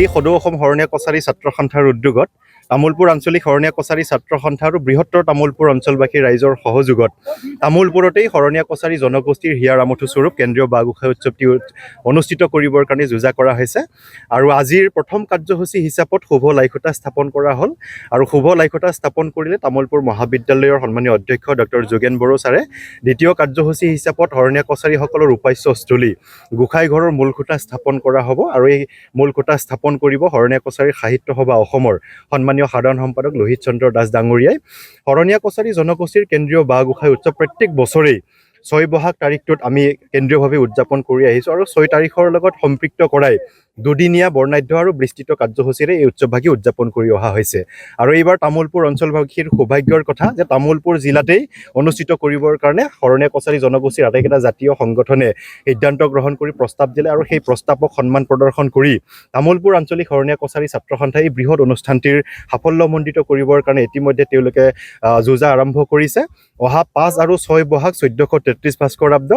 এই সদৌ অসম শৰণীয়া কছাৰী ছাত্ৰ সন্থাৰ উদ্যোগত তামুলপুৰ আঞ্চলিক শৰণীয়া কছাৰী ছাত্ৰ সন্থা আৰু বৃহত্তৰ তামুলপুৰ অঞ্চলবাসী ৰাইজৰ সহযোগত তামুলপুৰতেই শৰণীয়া কছাৰী জনগোষ্ঠীৰ হিয়াৰ আমঠু স্বৰূপ কেন্দ্ৰীয় বাঁহ গোঁসাই উৎসৱটি অনুষ্ঠিত কৰিবৰ কাৰণে যোজা কৰা হৈছে। আৰু আজিৰ প্ৰথম কাৰ্যসূচী হিচাপত শুভ লাইখুটা স্থাপন কৰা হ'ল। আৰু শুভ লাইখুটা স্থাপন কৰিলে তামুলপুৰ মহাবিদ্যালয়ৰ সন্মানীয় অধ্যক্ষ ডক্টৰ যোগেন বড়ো ছাৰে। দ্বিতীয় কাৰ্যসূচী হিচাপত শৰণীয়া কছাৰীসকলৰ উপাস্যস্থলী গোঁসাই ঘৰৰ মূল খুঁটা স্থাপন কৰা হ'ব। আৰু এই মূল খুঁটা স্থাপন কৰিব শৰণীয়া কছাৰীৰ সাহিত্য সভা অসমৰ সন্মানীয় সাধাৰণ সম্পাদক লোহিত চন্দ্ৰ দাস ডাঙৰীয়াই। শৰণীয়া কছাৰী জনগোষ্ঠীৰ কেন্দ্ৰীয় বাঁহ গোঁসাই উৎসৱ প্ৰত্যেক বছৰেই 6 বহাগ তাৰিখটোত আমি কেন্দ্ৰীয়ভাৱে উদযাপন কৰি আহিছোঁ। আৰু 6 তাৰিখৰ লগত সম্পৃক্ত কৰাই দুদিনীয়া বৰ্ণাঢ্য আৰু বিস্তৃত কাৰ্যসূচীৰে এই উৎসৱভাগী উদযাপন কৰি অহা হৈছে। আৰু এইবাৰ তামুলপুৰ অঞ্চলবাসীৰ সৌভাগ্যৰ কথা যে তামুলপুৰ জিলাতেই অনুষ্ঠিত কৰিবৰ কাৰণে শৰণীয়া কছাৰী জনগোষ্ঠীৰ আটাইকেইটা জাতীয় সংগঠনে সিদ্ধান্ত গ্ৰহণ কৰি প্ৰস্তাৱ দিলে। আৰু সেই প্ৰস্তাৱক সন্মান প্ৰদৰ্শন কৰি তামুলপুৰ আঞ্চলিক শৰণীয়া কছাৰী ছাত্ৰ সন্থাই এই বৃহৎ অনুষ্ঠানটিৰ সাফল্যমণ্ডিত কৰিবৰ কাৰণে ইতিমধ্যে তেওঁলোকে যোজা আৰম্ভ কৰিছে। অহা 5 আৰু 6 বহাগ 1433 ভাস্কৰাব্দ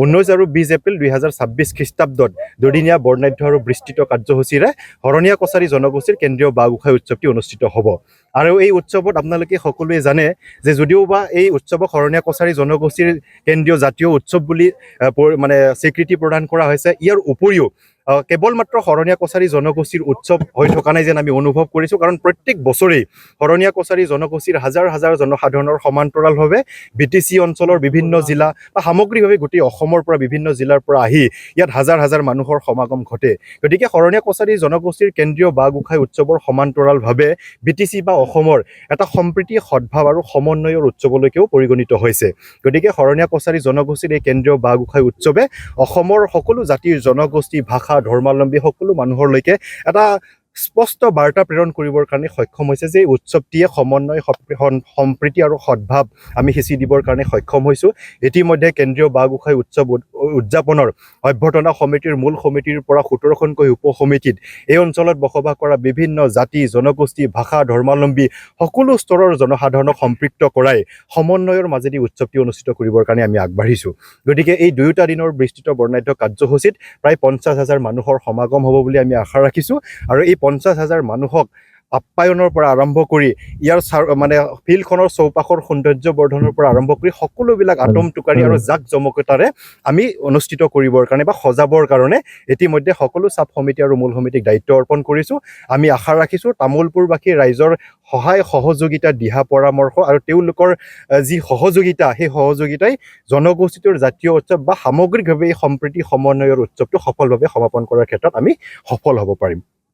19 আৰু 20 এপ্ৰিল 2026 খ্ৰীষ্টাব্দত দুদিনীয়া বৰ্ণাঢ্য আৰু বিস্তৃত কাৰ্যসূচীৰে শৰণীয়া কছাৰী জনগোষ্ঠীৰ কেন্দ্ৰীয় বাঁহ গোঁসাই উৎসৱটি অনুষ্ঠিত হ'ব। আৰু এই উৎসৱত আপোনালোকে সকলোৱে জানে যে যদিও বা এই উৎসৱক শৰণীয়া কছাৰী জনগোষ্ঠীৰ কেন্দ্ৰীয় জাতীয় উৎসৱ বুলি মানে স্বীকৃতি প্ৰদান কৰা হৈছে, ইয়াৰ উপৰিও কেৱল মাত্ৰ শৰণীয়া কছাৰী জনগোষ্ঠীৰ উৎসৱ হৈ থকা নাই যেন আমি অনুভৱ কৰিছোঁ। কাৰণ প্ৰত্যেক বছৰেই শৰণীয়া কছাৰী জনগোষ্ঠীৰ হাজাৰ হাজাৰ জনসাধাৰণৰ সমান্তৰালভাৱে BTC অঞ্চলৰ বিভিন্ন জিলা বা সামগ্ৰিকভাৱে গোটেই অসমৰ পৰা বিভিন্ন জিলাৰ পৰা আহি ইয়াত হাজাৰ হাজাৰ মানুহৰ সমাগম ঘটে। গতিকে শৰণীয়া কছাৰী জনগোষ্ঠীৰ কেন্দ্ৰীয় বাঁহ গোঁসাই উৎসৱৰ সমান্তৰালভাৱে BTC বা অসমৰ এটা সম্প্ৰীতি সদ্ভাৱ আৰু সমন্বয়ৰ উৎসৱলৈকেও পৰিগণিত হৈছে। গতিকে শৰণীয়া কছাৰী জনগোষ্ঠীৰ এই কেন্দ্ৰীয় বাঁহ গোঁসাই উৎসৱে অসমৰ সকলো জাতিৰ জনগোষ্ঠী ভাষা ধৰ্মাৱলম্বী সকলো মানুহলৈকে এটা স্পষ্ট বাৰ্তা প্ৰেৰণ কৰিবৰ কাৰণে সক্ষম হৈছে যে এই উৎসৱটিয়ে সমন্বয় সম্প্ৰীতি আৰু সদ্ভাৱ আমি সিঁচি দিবৰ কাৰণে সক্ষম হৈছোঁ। ইতিমধ্যে কেন্দ্ৰীয় বাঁহ গোঁসাই উৎসৱ উদযাপনৰ অভ্যৰ্থনা সমিতিৰ মূল সমিতিৰ পৰা 17খনকৈ উপসমিতিত এই অঞ্চলত বসবাস কৰা বিভিন্ন জাতি জনগোষ্ঠী ভাষা ধৰ্মাৱলম্বী সকলো স্তৰৰ জনসাধাৰণক সম্পৃক্ত কৰাই সমন্বয়ৰ মাজেদি উৎসৱটি অনুষ্ঠিত কৰিবৰ কাৰণে আমি আগবাঢ়িছোঁ। গতিকে এই দুয়োটা দিনৰ বিস্তৃত বৰ্ণাঢ্য কাৰ্যসূচীত প্ৰায় 50,000 মানুহৰ সমাগম হ'ব বুলি আমি আশা ৰাখিছোঁ। আৰু এই 50,000 মানুহক আপ্যায়নৰ পৰা আৰম্ভ কৰি ইয়াৰ মানে ফিল্ডখনৰ চৌপাশৰ সৌন্দৰ্য বৰ্ধনৰ পৰা আৰম্ভ কৰি সকলোবিলাক আটম টুকাৰি আৰু জাক জমকতাৰে আমি অনুষ্ঠিত কৰিবৰ কাৰণে বা সজাবৰ কাৰণে ইতিমধ্যে সকলো চাপ সমিতি আৰু মূল সমিতিক দায়িত্ব অৰ্পণ কৰিছোঁ। আমি আশা ৰাখিছোঁ তামুলপুৰবাসী ৰাইজৰ সহায় সহযোগিতা দিহা পৰামৰ্শ আৰু তেওঁলোকৰ যি সহযোগিতা সেই সহযোগিতাই জনগোষ্ঠীটোৰ জাতীয় উৎসৱ বা সামগ্ৰিকভাৱে এই সম্প্ৰীতি সমন্বয়ৰ উৎসৱটো সফলভাৱে সমাপন কৰাৰ ক্ষেত্ৰত আমি সফল হ'ব পাৰিম।